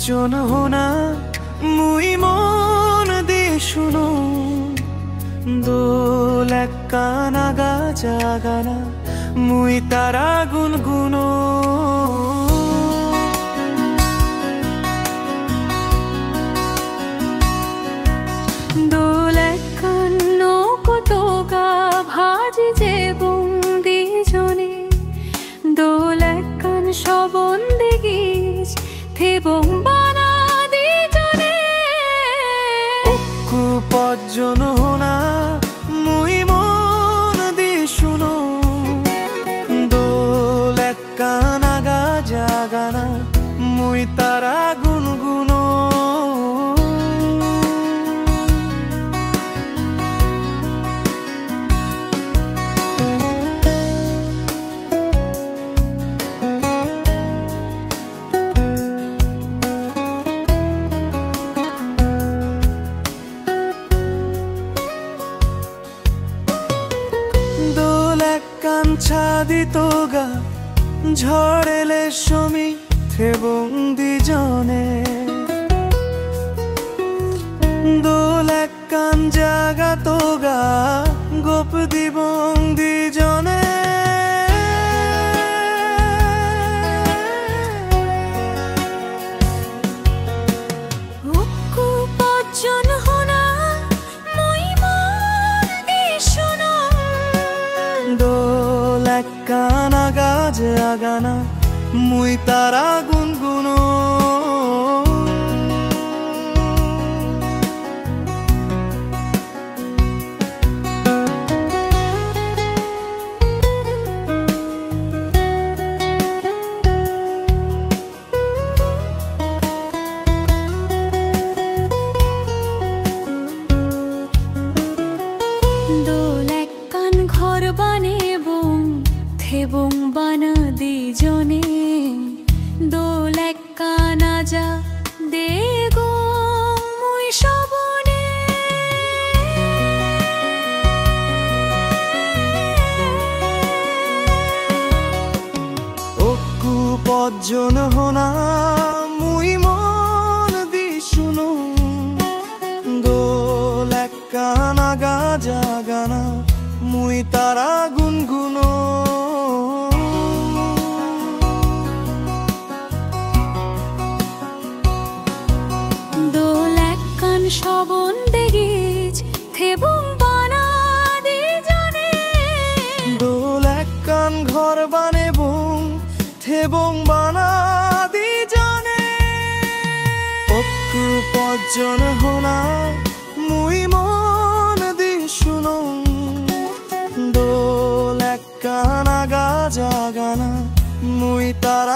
পাঁচজন হোনা মুই মন দি শুনো দোল একখানা গাজা গানা মুই তারা গুনগুনো দোল একখান নৌকোটোকা ভাজি যে বন্দি জনে দোল একখান সবন্দে গীজ থেবং বানা দি জনে অক্কু পাঁচজন হোনা মুই মন দি শুনো দোল একখানা গাজা গানা মুই তারা গুনগুনো ছাদিত গা ঝড়েলে সমী থেবন্দি জনে দোল একখান জাগা তো গা গোপ দিবন্দি জনে কানা গাজে আগানা মুই তারা গুনগুনো দোল একখান ঘর বানেবং থেবং বানা দি জনে দোল একখান আজা দে গো মুই সবনে অক্কু পাঁচজন হোনা মুই মন দি শুনো দোল একখানা গাজা গানা মুই তারা গুনগুনো দোল একখান সবন্দে গীজ থেবং বানা দি জনে দোল একখান ঘর বানেবং থেবং বানা দি জনে অক্কু পাঁচজন হোনা মুই মন দি শুনো দোল একখানা গাজা গানা মুই তারা